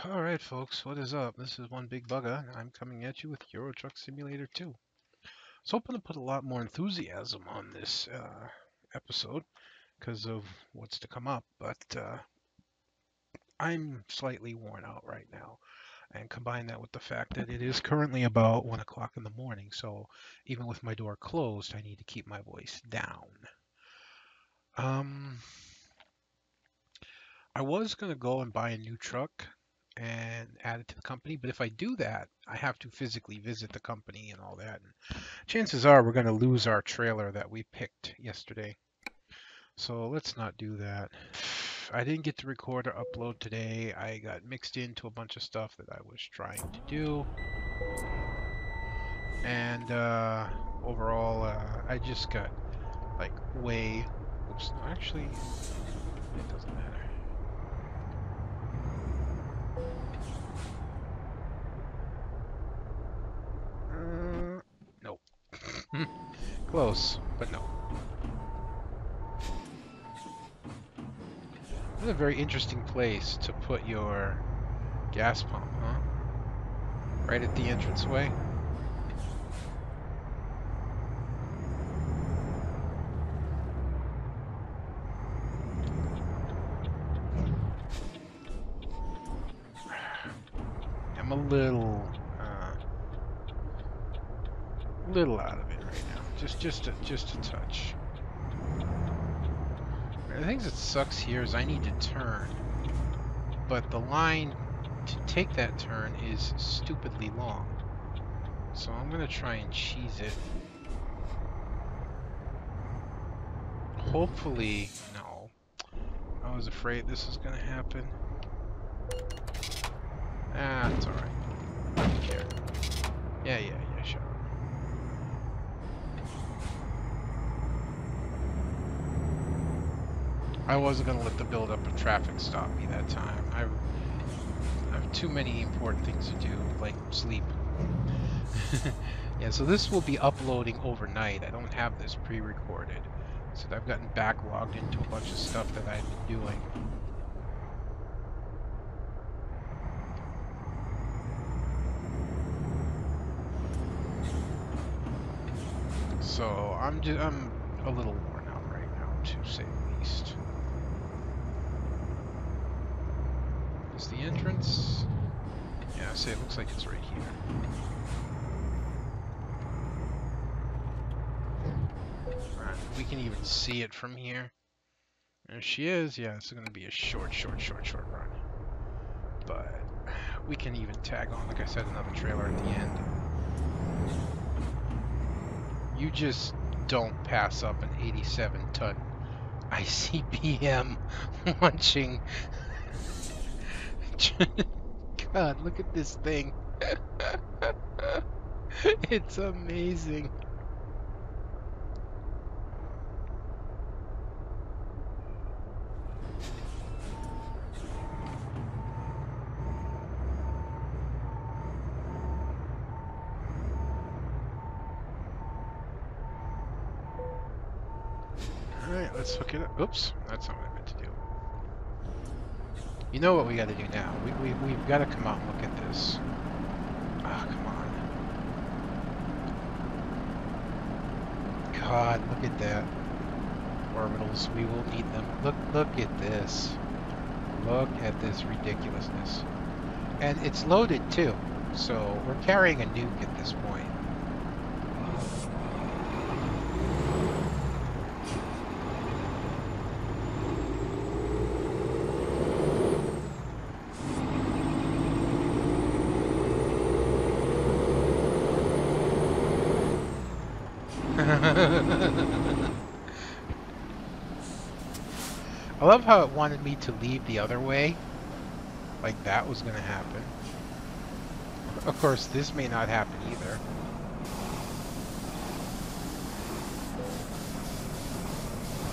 Alright folks, what is up? This is one big Bugga, and I'm coming at you with Euro Truck Simulator 2. I was hoping to put a lot more enthusiasm on this episode because of what's to come up, but I'm slightly worn out right now. And combine that with the fact that it is currently about 1 o'clock in the morning, so even with my door closed, I need to keep my voice down. Um, I was going to go and buy a new truck and add it to the company, but if I do that, I have to physically visit the company and all that. And chances are we're going to lose our trailer that we picked yesterday. So let's not do that. I didn't get to record or upload today. I got mixed into a bunch of stuff that I was trying to do. And overall, I just got like way... Oops, no, actually, it doesn't matter. Nope. Close, but no. This is a very interesting place to put your gas pump, huh? Right at the entranceway. I'm a little out of it right now. Just a touch. The thing that sucks here is I need to turn, but the line to take that turn is stupidly long. So I'm gonna try and cheese it. Hopefully, no. I was afraid this was gonna happen. Ah, it's alright. I don't care. Yeah, sure. I wasn't gonna let the buildup of traffic stop me that time. I have too many important things to do, like sleep. Yeah, so this will be uploading overnight. I don't have this pre-recorded. So I've gotten backlogged into a bunch of stuff that I've been doing. So I'm a little worn out right now, to say the least. Is the entrance? Yeah, see, it looks like it's right here. Right, we can even see it from here. There she is. Yeah, it's going to be a short run. But we can even tag on, like I said, another trailer at the end. You just don't pass up an 87-ton ICBM launching. God, look at this thing. It's amazing. Alright, let's hook it up. Oops, that's not what I meant to do. You know what we gotta do now. We've gotta come out and look at this. Ah, come on. God, look at that. Orbitals, we will need them. Look at this. Look at this ridiculousness. And it's loaded too, so we're carrying a nuke at this point. I love how it wanted me to leave the other way, like that was going to happen. Of course, this may not happen either.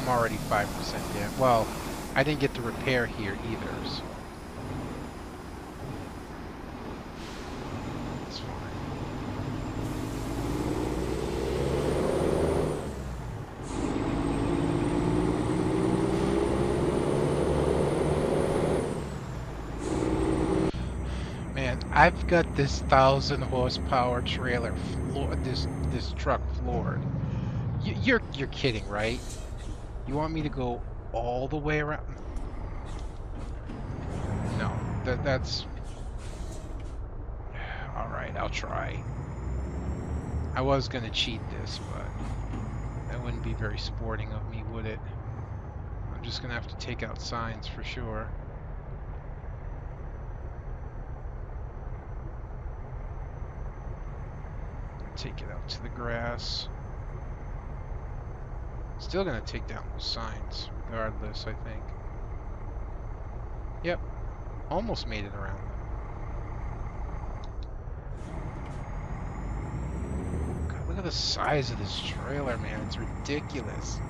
I'm already 5% down. Well, I didn't get to repair here either, so. It's fine. man, I've got this 1,000 horsepower trailer floor. This truck floored. You're kidding, right? You want me to go all the way around? No, that's all right. I'll try. I was gonna cheat this, but that wouldn't be very sporting of me, would it? I'm just gonna have to take out signs for sure. Take it out to the grass. Still gonna take down those signs, regardless, I think. Yep, almost made it around them. God, look at the size of this trailer, man. It's ridiculous.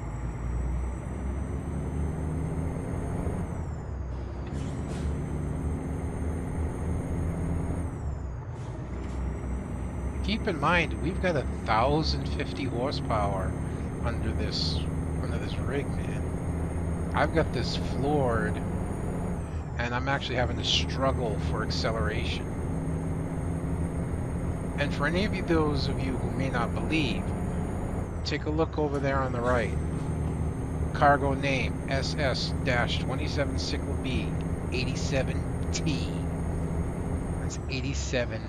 Keep in mind, we've got 1,050 horsepower under this rig, man. I've got this floored, and I'm actually having to struggle for acceleration. And for any of those of you who may not believe, take a look over there on the right. Cargo name SS-27 Sickle B 87T. That's 87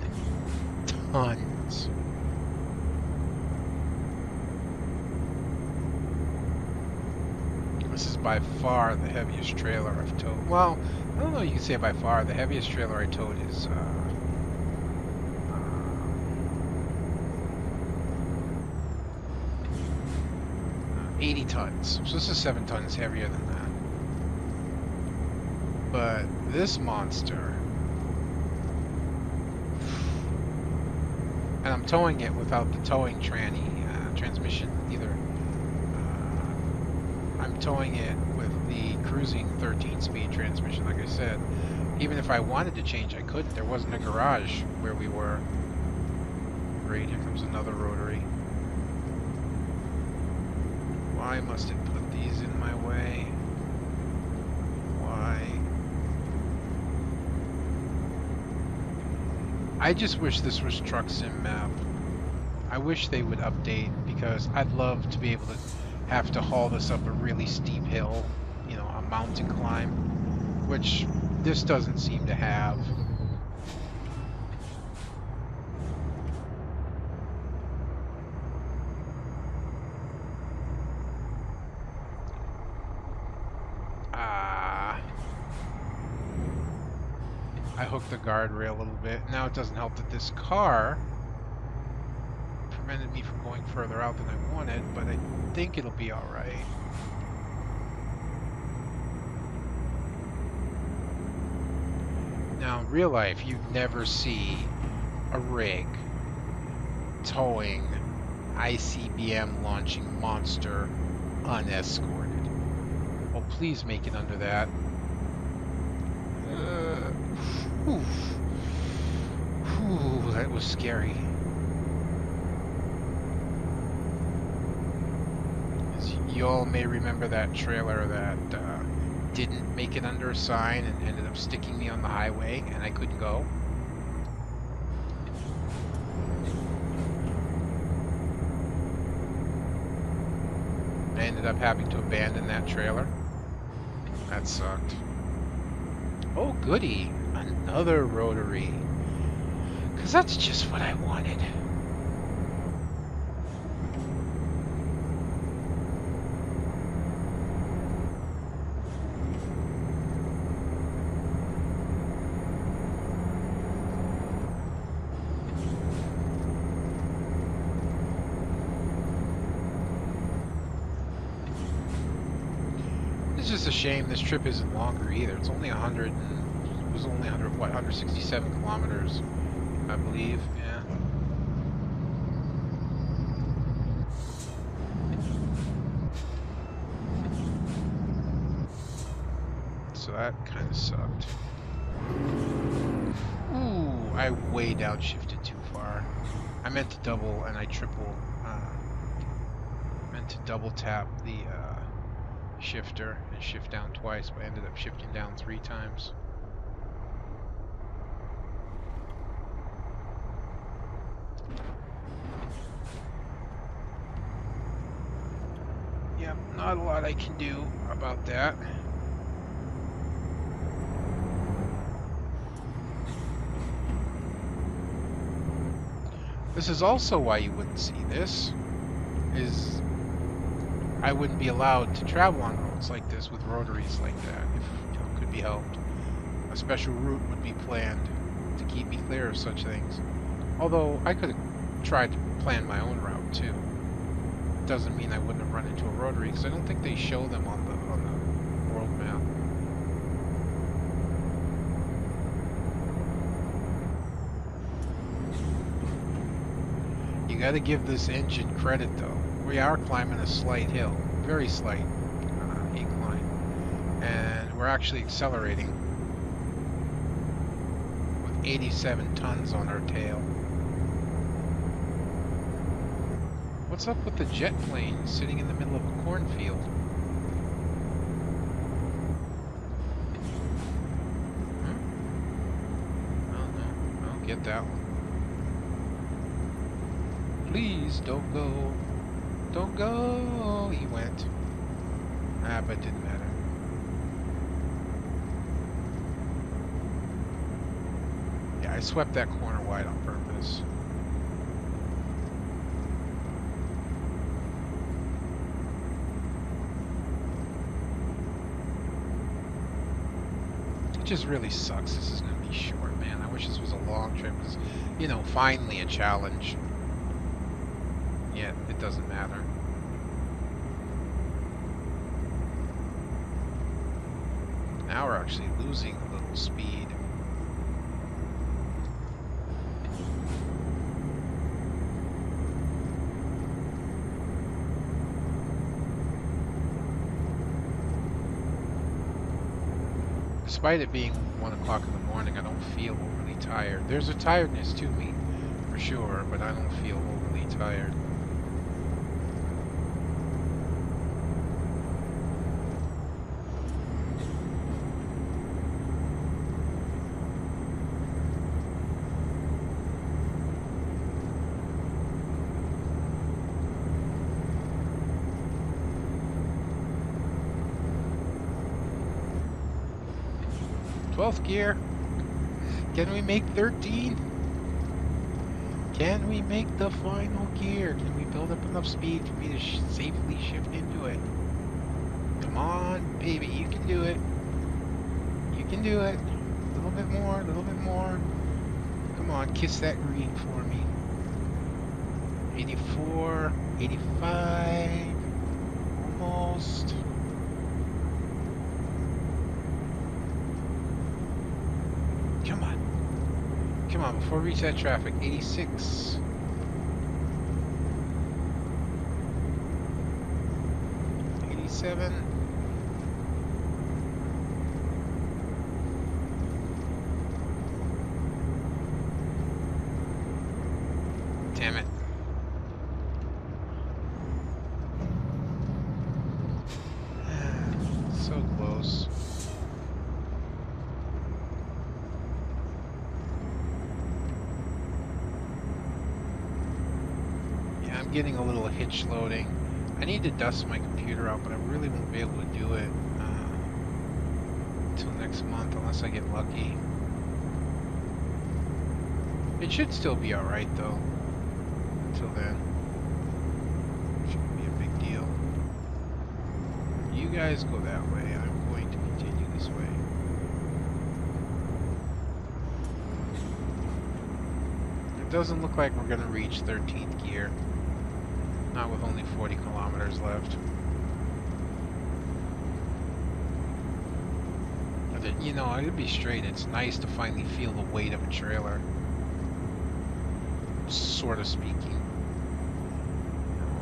tons. This is by far the heaviest trailer I've towed. Well, I don't know if you can say by far. The heaviest trailer I towed is 80 tons. So this is 7 tons heavier than that. But this monster, and I'm towing it without the towing tranny transmission either. I'm towing it with the cruising 13-speed transmission, like I said. Even if I wanted to change, I couldn't. There wasn't a garage where we were. Great, here comes another rotary. Why must it put these in my way? Why? I just wish this was Truck Sim Map. I wish they would update, because I'd love to be able to have to haul this up a really steep hill, you know, a mountain climb, which this doesn't seem to have. I hooked the guardrail a little bit. Now it doesn't help that this car prevented me from going further out than I wanted, but I think it'll be alright. Now, in real life, you'd never see a rig towing ICBM launching monster unescorted. Oh, please make it under that. Whew. Whew, that was scary. As you all may remember that trailer that didn't make it under a sign and ended up sticking me on the highway and I couldn't go. I ended up having to abandon that trailer. That sucked. Oh, goody. Another rotary. Because that's just what I wanted. It's just a shame this trip isn't longer either. It's only 100 and it was only 100 what 167 kilometers, I believe. Yeah. So that kind of sucked. Ooh, I way downshifted too far. I meant to double and I triple. Meant to double tap the shifter and shift down twice, but I ended up shifting down 3 times. Not a lot I can do about that. This is also why you wouldn't see this, is I wouldn't be allowed to travel on roads like this with rotaries like that, if it could be helped. A special route would be planned to keep me clear of such things. Although I could have tried to plan my own route too. Doesn't mean I wouldn't have run into a rotary, because I don't think they show them on the world map. You got to give this engine credit though. We are climbing a slight hill, very slight incline, and we're actually accelerating with 87 tons on our tail. What's up with the jet plane sitting in the middle of a cornfield? Oh no, I don't get that one. Please don't go. Don't go! He went. Ah, but it didn't matter. Yeah, I swept that corner wide on purpose. It just really sucks this is going to be short, man. I wish this was a long trip, because, you know, finally a challenge. Yet, it doesn't matter. Now we're actually losing a little speed. Despite it being 1 o'clock in the morning, I don't feel overly tired. There's a tiredness to me, for sure, but I don't feel overly tired. Twelfth gear. Can we make 13? Can we make the final gear? Can we build up enough speed for me to safely shift into it? Come on, baby, you can do it. You can do it. A little bit more, a little bit more. Come on, kiss that green for me. 84, 85, almost. Come on. Come on, before we reach that traffic. 86. 87. Damn it. So close. I'm getting a little hitch loading. I need to dust my computer out, but I really won't be able to do it until next month unless I get lucky. It should still be alright though. Until then. Shouldn't be a big deal. You guys go that way. I'm going to continue this way. It doesn't look like we're going to reach 13th gear. Not with only 40 kilometers left. But you know, I gotta be straight, it's nice to finally feel the weight of a trailer. Sort of speaking.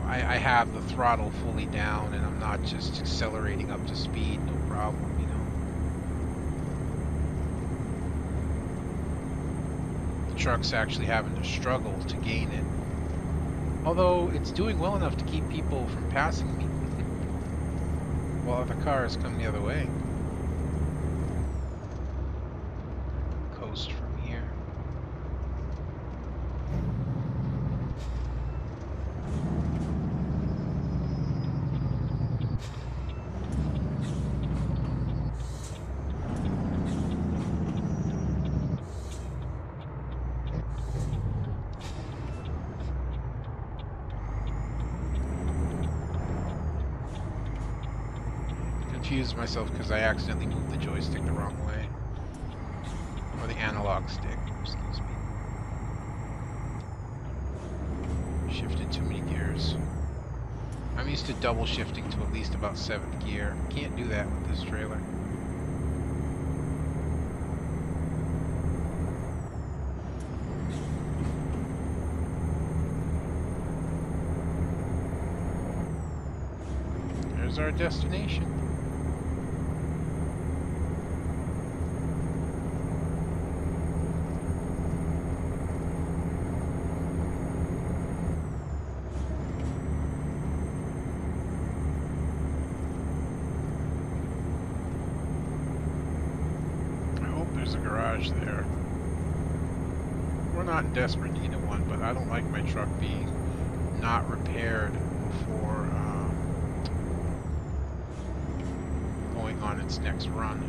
I have the throttle fully down and I'm not just accelerating up to speed, no problem, you know. The truck's actually having to struggle to gain it. Although it's doing well enough to keep people from passing me while other cars come the other way. Coast from here. confused myself because I accidentally moved the joystick the wrong way. Or the analog stick, excuse me. Shifted too many gears. I'm used to double shifting to at least about 7th gear. Can't do that with this trailer. There's our destination. There. We're not in desperate need of one, but I don't like my truck being not repaired before going on its next run.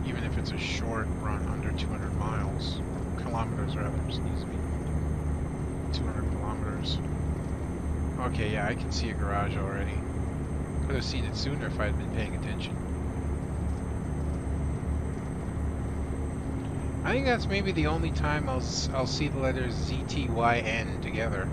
Even if it's a short run under 200 miles. Kilometers rather, excuse me. 200 kilometers. Okay, yeah, I can see a garage already. Could have seen it sooner if I had been paying attention. I think that's maybe the only time I'll see the letters ZTYN together.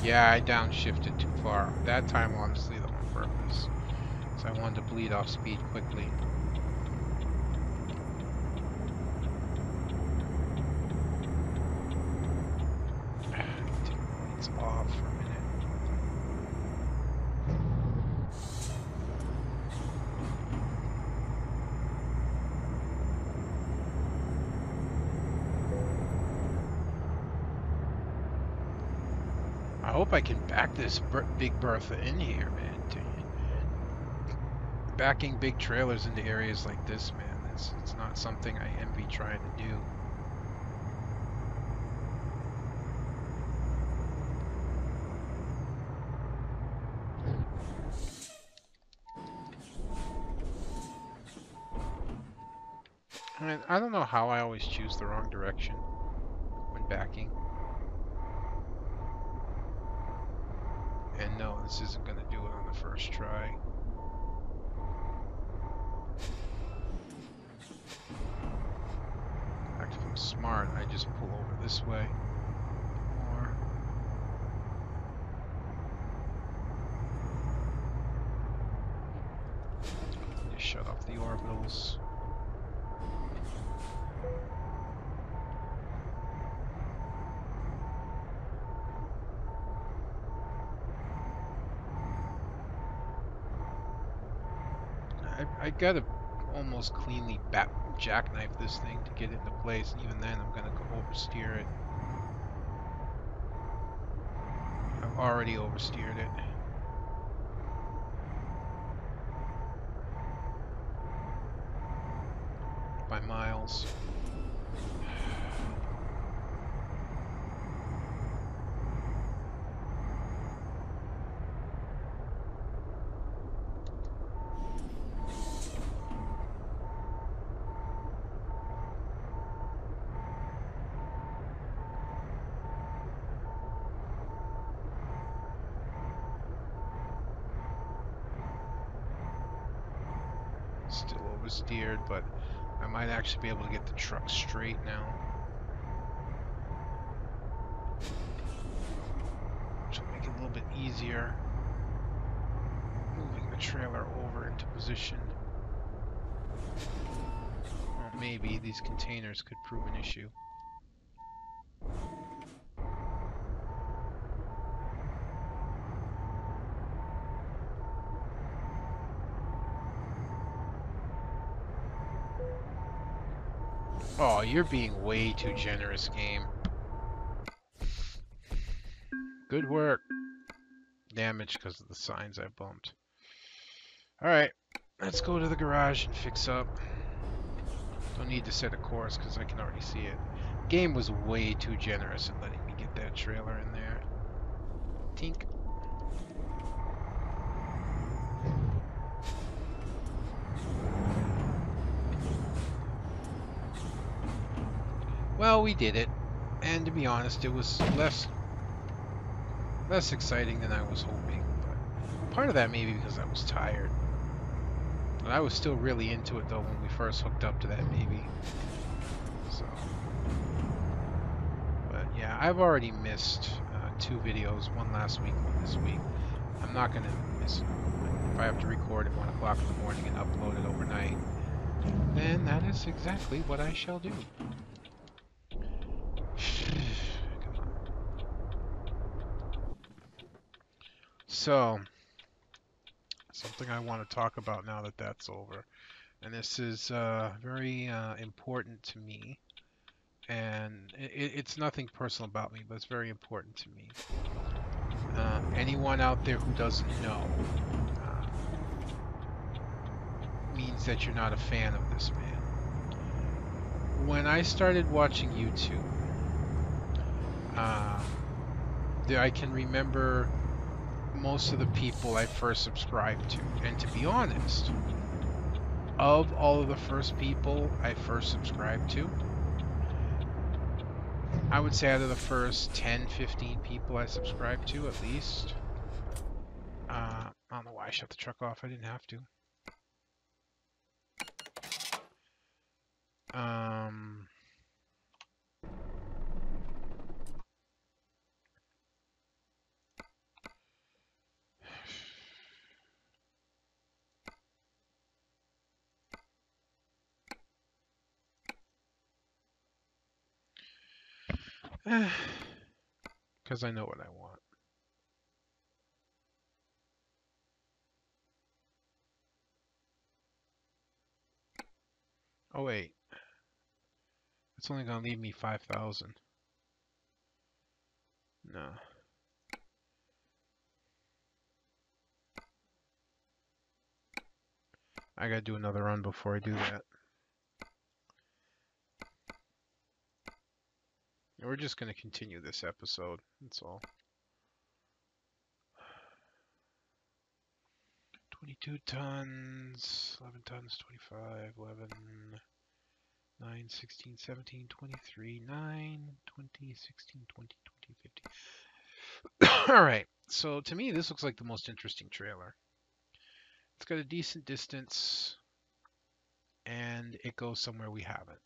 Yeah, I downshifted too far. That time, honestly, on purpose. So I wanted to bleed off speed quickly. It's off for a minute. I hope I can back this big Bertha in here, man. Backing big trailers into areas like this, man, it's not something I envy trying to do. I don't know how I always choose the wrong direction when backing. And no, this isn't going to do it on the first try. If I'm smart, I just pull over this way. Or just shut off the orbitals. I gotta almost cleanly jackknife this thing to get it into place. Even then, I'm gonna oversteer it. I've already oversteered it. By miles. Still oversteered, but I might actually be able to get the truck straight now. Which will make it a little bit easier moving the trailer over into position. Well, maybe these containers could prove an issue. Oh, you're being way too generous, game. Good work. Damage because of the signs I bumped. Alright, let's go to the garage and fix up. Don't need to set a course because I can already see it. Game was way too generous in letting me get that trailer in there. Tink. Well, we did it. And to be honest, it was less exciting than I was hoping. But part of that maybe because I was tired. But I was still really into it though when we first hooked up to that baby. So, but yeah, I've already missed 2 videos, one last week, one this week. I'm not gonna miss it. If I have to record at 1 o'clock in the morning and upload it overnight, then that is exactly what I shall do. Come on. So, something I want to talk about now that that's over, and this is very important to me, and it's nothing personal about me, but it's very important to me. Anyone out there who doesn't know means that you're not a fan of this man. When I started watching YouTube, I can remember most of the people I first subscribed to. And to be honest, of all of the first people I first subscribed to, I would say out of the first 10, 15 people I subscribed to at least, I don't know why I shut the truck off, I didn't have to. Because I know what I want. Oh wait, it's only gonna leave me 5,000. No. I gotta do another run before I do that. We're just gonna continue this episode, that's all. 22 tons, 11 tons, 25, 11, 9, 16, 17, 23, 9, 20, 16, 20, 20, 50. Alright, so to me this looks like the most interesting trailer. It's got a decent distance, and it goes somewhere we haven't.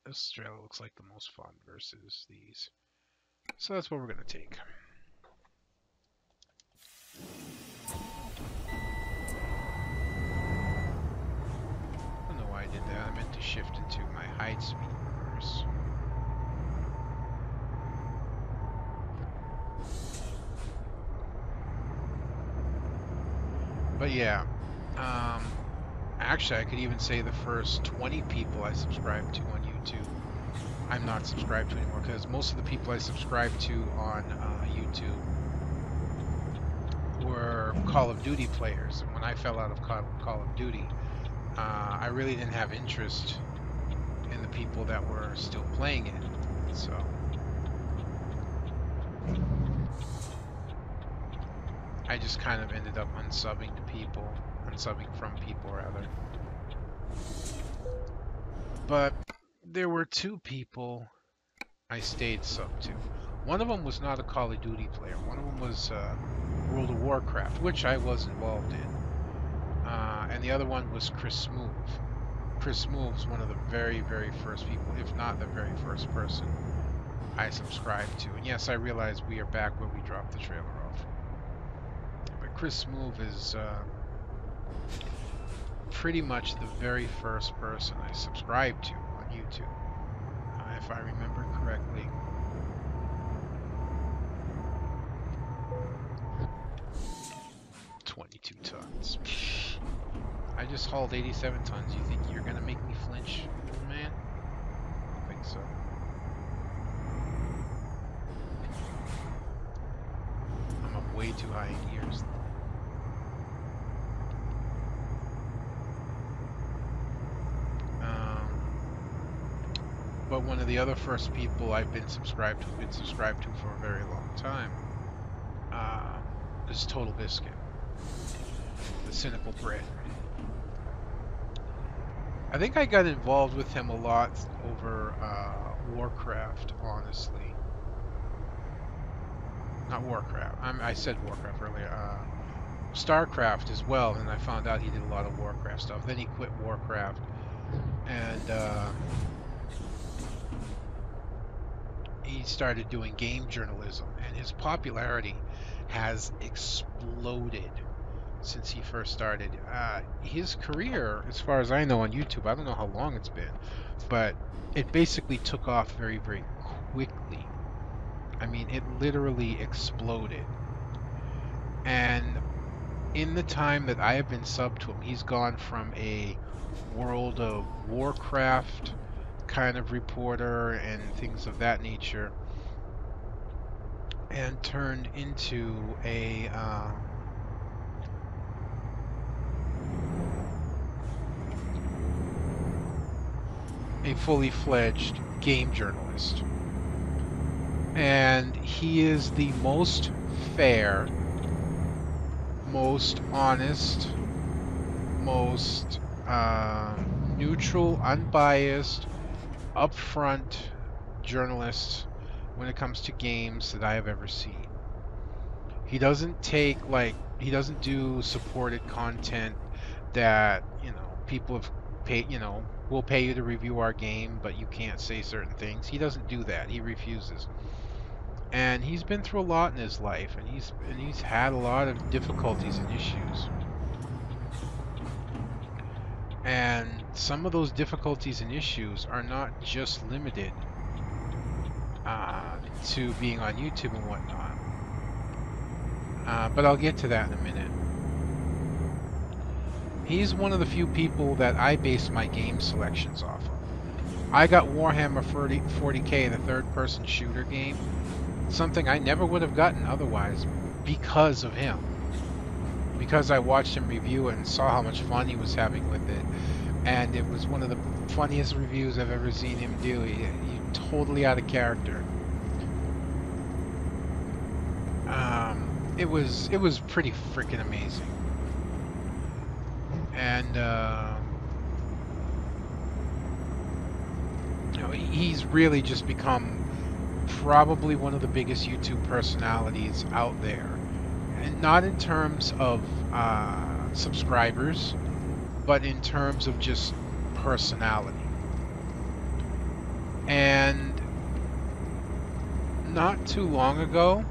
This trailer looks like the most fun versus these. So that's what we're going to take. I don't know why I did that. I meant to shift into my hide speed reverse. But yeah, actually I could even say the first 20 people I subscribed to on YouTube, I'm not subscribed to anymore, because most of the people I subscribed to on YouTube were Call of Duty players. And when I fell out of Call of Duty, I really didn't have interest in the people that were still playing it. So I just kind of ended up unsubbing from people rather. But there were 2 people I stayed sub to. One of them was not a Call of Duty player. One of them was World of Warcraft, which I was involved in. And the other one was Chris Smooth. Chris Smooth's one of the very, very first people, if not the very first person I subscribed to. And yes, I realize we are back where we dropped the trailer off. But Chris Smooth is pretty much the very first person I subscribed to on YouTube, if I remember correctly. $22 tons. I just hauled 87 tons. You think you're gonna make me flinch, man? I don't think so. too high in years. But one of the other first people I've been subscribed to for a very long time, is Total Biscuit, the Cynical Brit. I think I got involved with him a lot over Warcraft, honestly. Not Warcraft. I said Warcraft earlier. StarCraft as well, and I found out he did a lot of Warcraft stuff. Then he quit Warcraft, and he started doing game journalism, and his popularity has exploded since he first started. His career, as far as I know on YouTube, I don't know how long it's been, but it basically took off very, very quickly. I mean, it literally exploded. And in the time that I have been subbed to him, he's gone from a World of Warcraft kind of reporter and things of that nature, and turned into a fully fledged game journalist. And he is the most fair, most honest, most neutral, unbiased, upfront journalist when it comes to games that I have ever seen. He doesn't he doesn't do supported content that, people have paid, we'll pay you to review our game, but you can't say certain things. He doesn't do that. He refuses. And he's been through a lot in his life, and he's had a lot of difficulties and issues. And some of those difficulties and issues are not just limited to being on YouTube and whatnot. But I'll get to that in a minute. He's one of the few people that I base my game selections off of. I got Warhammer 40K, the third-person shooter game, something I never would have gotten otherwise because of him. Because I watched him review it and saw how much fun he was having with it. And it was one of the funniest reviews I've ever seen him do. He's totally out of character. It was pretty freaking amazing. And he's really just become probably one of the biggest YouTube personalities out there, and not in terms of subscribers, but in terms of just personality. And not too long ago,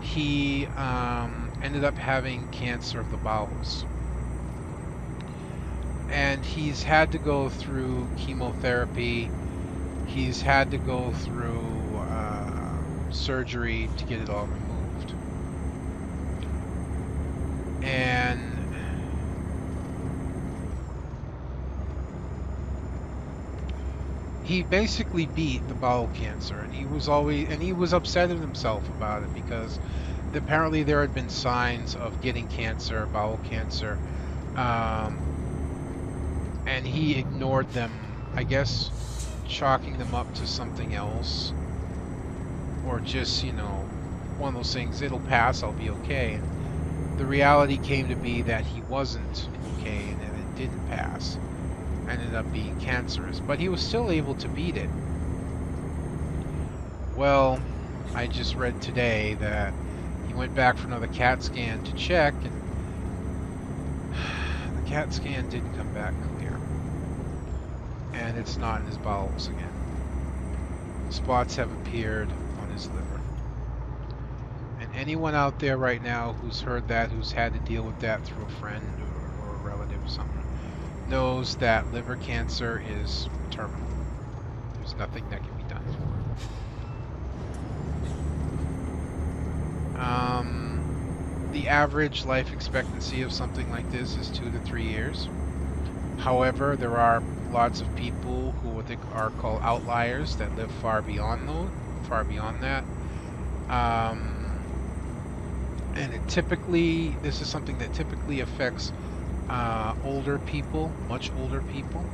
he ended up having cancer of the bowels. And he's had to go through chemotherapy. He's had to go through surgery to get it all removed. And he basically beat the bowel cancer, and he was upset at himself about it because apparently there had been signs of getting cancer, bowel cancer, and he ignored them, I guess, chalking them up to something else, or just, one of those things, it'll pass, I'll be okay. And the reality came to be that he wasn't okay, and that it didn't pass. Ended up being cancerous, but he was still able to beat it. Well, I just read today that he went back for another CAT scan to check, and the CAT scan didn't come back clear. And it's not in his bowels again. Spots have appeared on his liver. And anyone out there right now who's heard that, who's had to deal with that through a friend or a relative or something, knows that liver cancer is terminal. There's nothing that can be done for it. The average life expectancy of something like this is 2 to 3 years. However, there are lots of people who what they are called outliers that live far beyond that. And this is something that typically affects older people, much older people,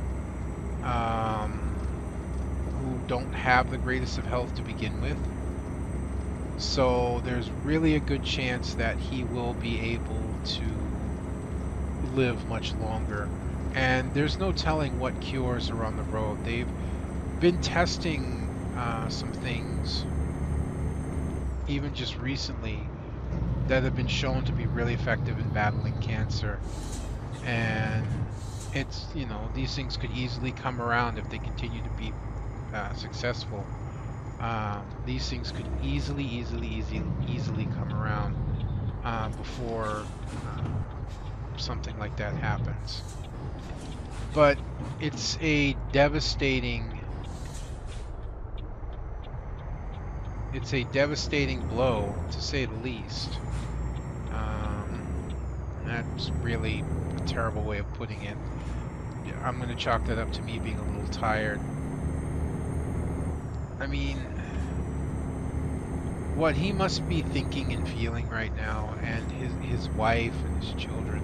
who don't have the greatest of health to begin with. So there's really a good chance that he will be able to live much longer. And there's no telling what cures are on the road. They've been testing some things, even just recently, that have been shown to be really effective in battling cancer. And it's, these things could easily come around if they continue to be successful. These things could easily come around before something like that happens. But it's a devastating blow, to say the least. That's really a terrible way of putting it. I'm going to chalk that up to me being a little tired. I mean, what he must be thinking and feeling right now, and his wife and his children.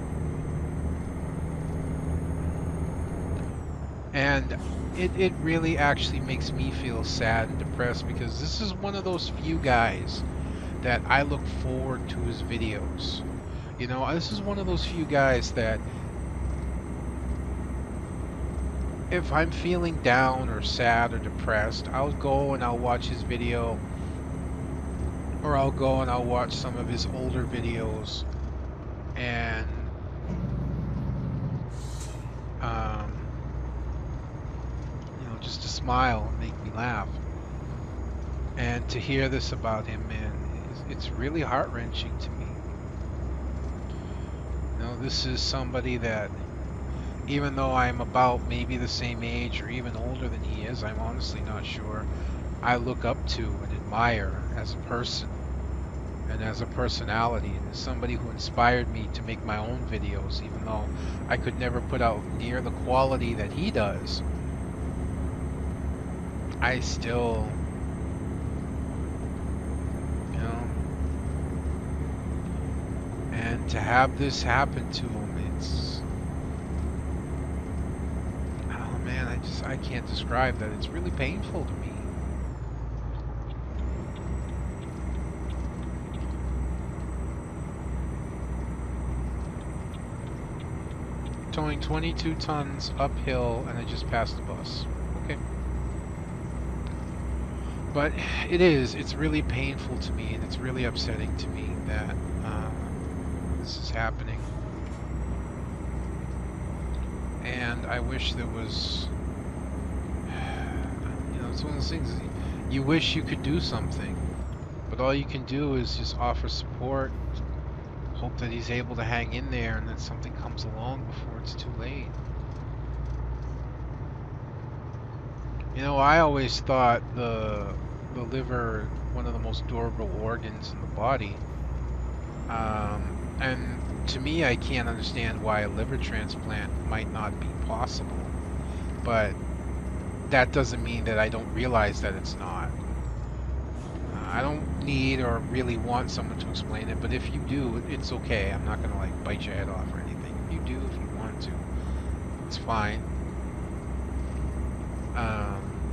And it really actually makes me feel sad and depressed, because this is one of those few guys that I look forward to his videos. This is one of those few guys that if I'm feeling down or sad or depressed, I'll go and I'll watch his video, or I'll go and I'll watch some of his older videos, and just to smile and make me laugh. And to hear this about him, man, it's really heart-wrenching to me. This is somebody that, even though I'm about maybe the same age or even older than he is, I'm honestly not sure, I look up to and admire as a person and as a personality, and as somebody who inspired me to make my own videos, even though I could never put out near the quality that he does. I still, and to have this happen to him, it's, oh man, I can't describe that. It's really painful to me. Towing 22 tons uphill, and I just passed the bus. Okay. But it's really painful to me, and it's really upsetting to me that this is happening. And I wish there was, it's one of those things, you wish you could do something, but all you can do is just offer support, hope that he's able to hang in there and that something comes along before it's too late. I always thought the liver, one of the most durable organs in the body. And to me, I can't understand why a liver transplant might not be possible. But that doesn't mean that I don't realize that it's not. I don't need or really want someone to explain it, but if you do, it's okay. I'm not gonna bite your head off or anything. If you do, if you want to, it's fine.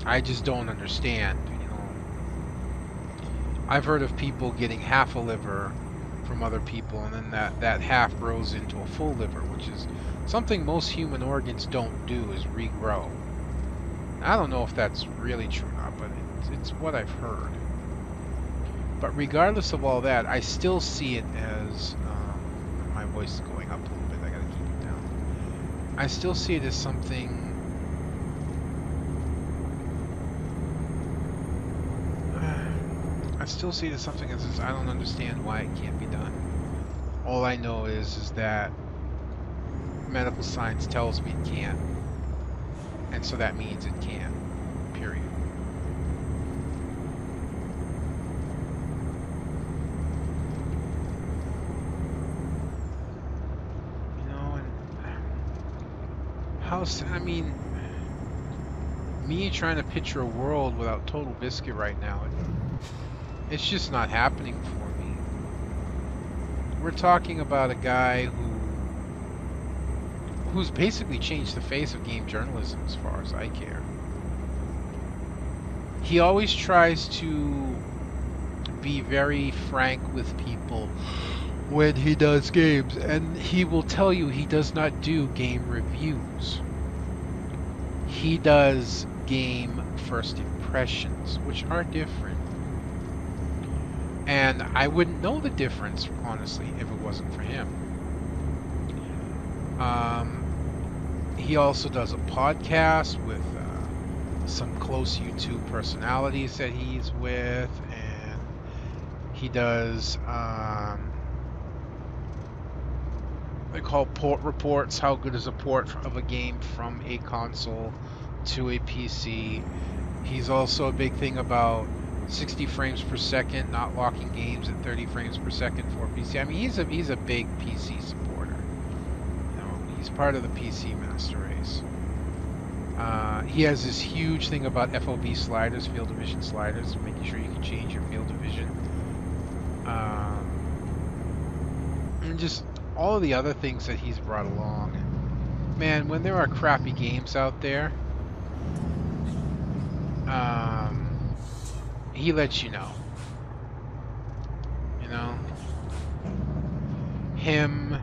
I just don't understand, I've heard of people getting half a liver from other people, and then that half grows into a full liver, which is something most human organs don't do, is regrow. I don't know if that's really true or not, but it's what I've heard. But regardless of all that, I still see it as, my voice is going up a little bit, I gotta keep it down. I still see it as something, that says, I don't understand why it can't be done. All I know is that medical science tells me it can't, and so that means it can, period. And I mean, me trying to picture a world without Total Biscuit right now, it's just not happening for me. We're talking about a guy who's basically changed the face of game journalism as far as I care. He always tries to be very frank with people when he does games, and he will tell you he does not do game reviews. He does game first impressions, which are different. And I wouldn't know the difference, honestly, if it wasn't for him. He also does a podcast with some close YouTube personalities that he's with, and he does they call port reports. How good is a port of a game from a console to a PC? He's also a big thing about 60 frames per second, not locking games at 30 frames per second for PC. I mean, he's a big PC supporter. You know, he's part of the PC master race. He has this huge thing about FOV sliders, field of vision sliders, making sure you can change your field of vision. And just all of the other things that he's brought along. Man, when there are crappy games out there, he lets you know. You know? Him,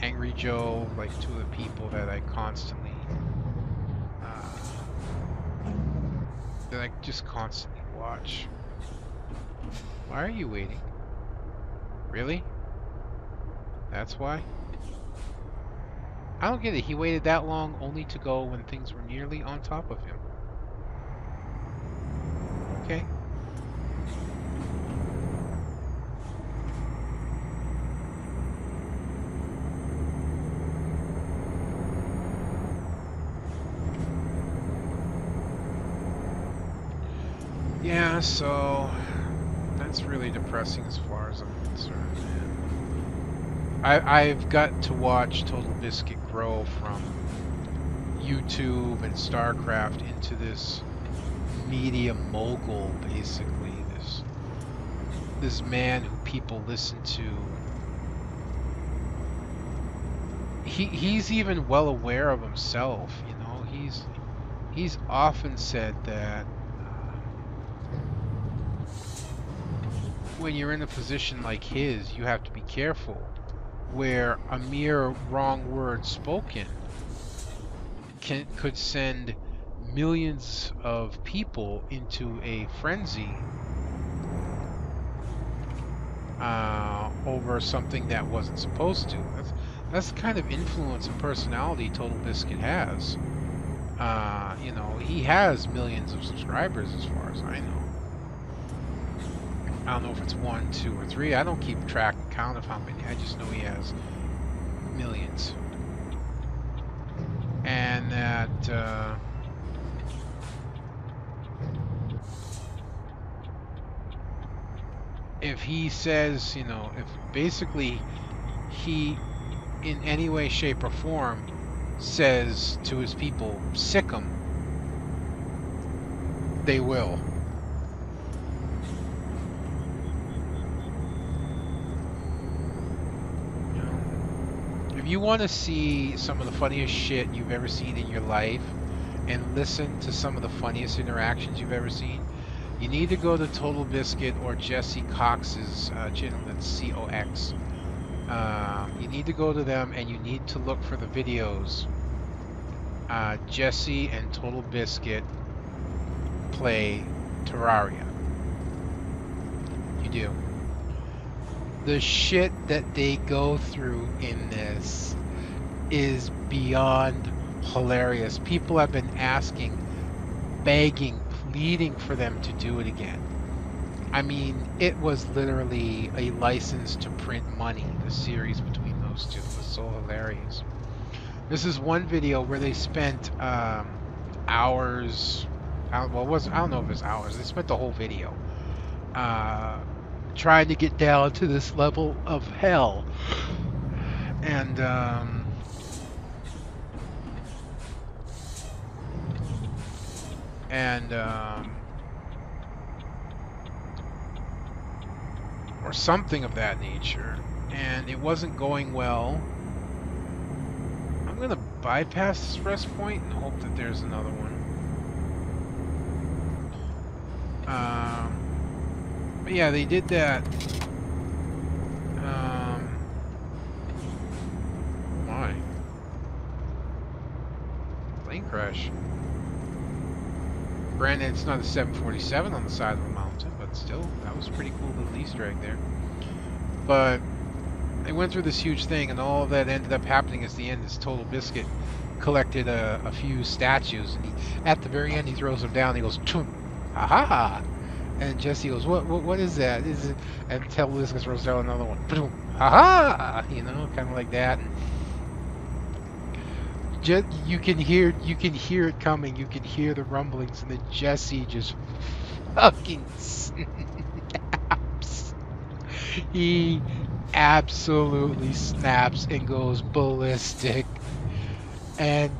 Angry Joe, like two of the people that I constantly just constantly watch. Why are you waiting? Really? That's why? I don't get it. He waited that long only to go when things were nearly on top of him. Okay. Yeah, so that's really depressing as far as I'm concerned, man. I've got to watch Total Biscuit grow from YouTube and StarCraft into this media mogul, basically. This man who people listen to. He's even well aware of himself, you know. He's often said that when you're in a position like his, you have to be careful, where a mere wrong word spoken could send millions of people into a frenzy over something that wasn't supposed to. That's the kind of influence and personality Total Biscuit has. You know, he has millions of subscribers as far as I know. I don't know if it's 1, 2, or 3. I don't keep track and count of how many. I just know he has millions. And that if he says, you know, if basically he in any way, shape, or form says to his people, sick 'em, they will. If you want to see some of the funniest shit you've ever seen in your life and listen to some of the funniest interactions you've ever seen, you need to go to Total Biscuit or Jesse Cox's channel. That's COX. You need to go to them and you need to look for the videos. Jesse and Total Biscuit play Terraria. You do. The shit that they go through in this is beyond hilarious. People have been asking, begging, pleading for them to do it again. I mean, it was literally a license to print money, the series between those two. It was so hilarious. This is one video where they spent hours, I don't know if it was hours, they spent the whole video trying to get down to this level of hell. And and or something of that nature, and it wasn't going well. I'm gonna bypass this rest point and hope that there's another one. But yeah, they did that. Oh my, plane crash. Granted, it's not a 747 on the side of the mountain, but still, that was a pretty cool little Easter egg there. But they went through this huge thing, and all of that ended up happening at the end. This Total Biscuit collected a few statues, and at the very end, he throws them down. And he goes, "Chum, ha ha ha!" And Jesse goes, "What is that? Is it?" And Total Biscuit throws down another one, "Chum, ha ha!" You know, kind of like that. And you can hear it coming. You can hear the rumblings, and then Jesse just fucking snaps. He absolutely snaps and goes ballistic. And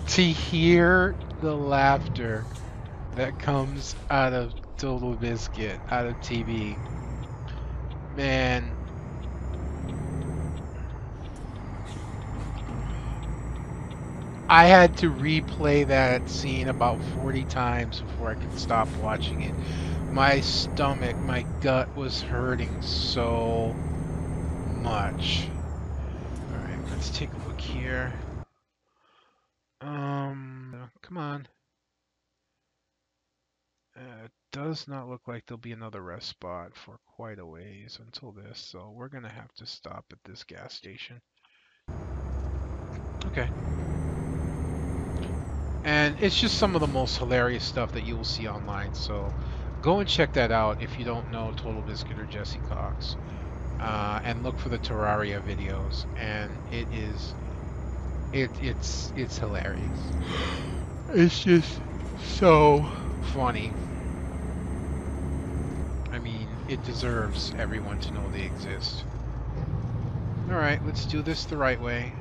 to hear the laughter that comes out of Total Biscuit, out of TV, man, I had to replay that scene about 40 times before I could stop watching it. My stomach, my gut was hurting so much. Alright, let's take a look here. Come on. It does not look like there'll be another rest spot for quite a ways until this, so we're gonna have to stop at this gas station. Okay. And it's just some of the most hilarious stuff that you will see online, so go and check that out if you don't know Total Biscuit or Jesse Cox. And look for the Terraria videos, and it's hilarious. It's just so funny. I mean, it deserves everyone to know they exist. Alright, let's do this the right way.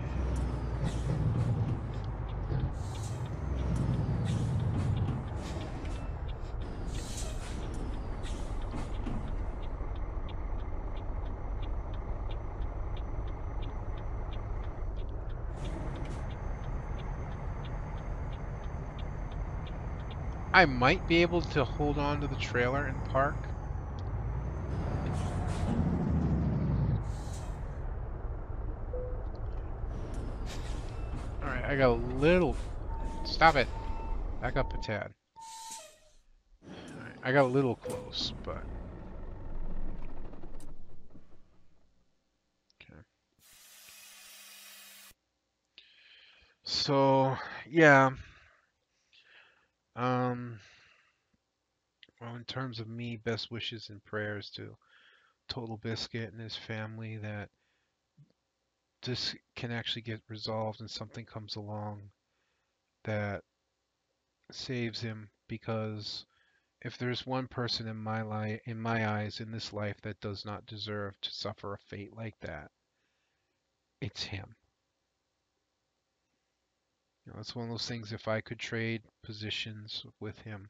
I might be able to hold on to the trailer and park. Alright, I got a little... Stop it! Back up a tad. Alright, I got a little close, but... Okay. So, yeah. Well, in terms of me, best wishes and prayers to Total Biscuit and his family that this can actually get resolved and something comes along that saves him, because if there's one person in my eyes, in this life, that does not deserve to suffer a fate like that, it's him. You know, it's one of those things, if I could trade positions with him,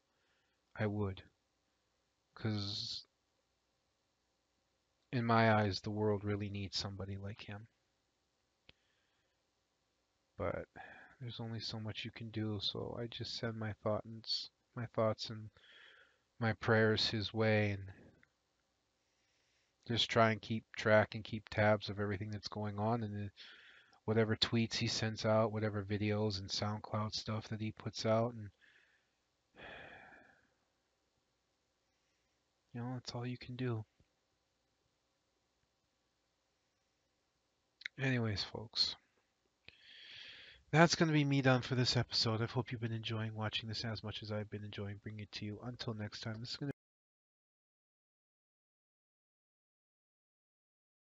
I would. Because in my eyes, the world really needs somebody like him. But there's only so much you can do, so I just send my thoughts and my prayers his way, and just try and keep track and keep tabs of everything that's going on, and whatever tweets he sends out, whatever videos and SoundCloud stuff that he puts out, and that's all you can do. Anyways, folks, that's going to be me done for this episode. I hope you've been enjoying watching this as much as I've been enjoying bringing it to you. Until next time, this is going to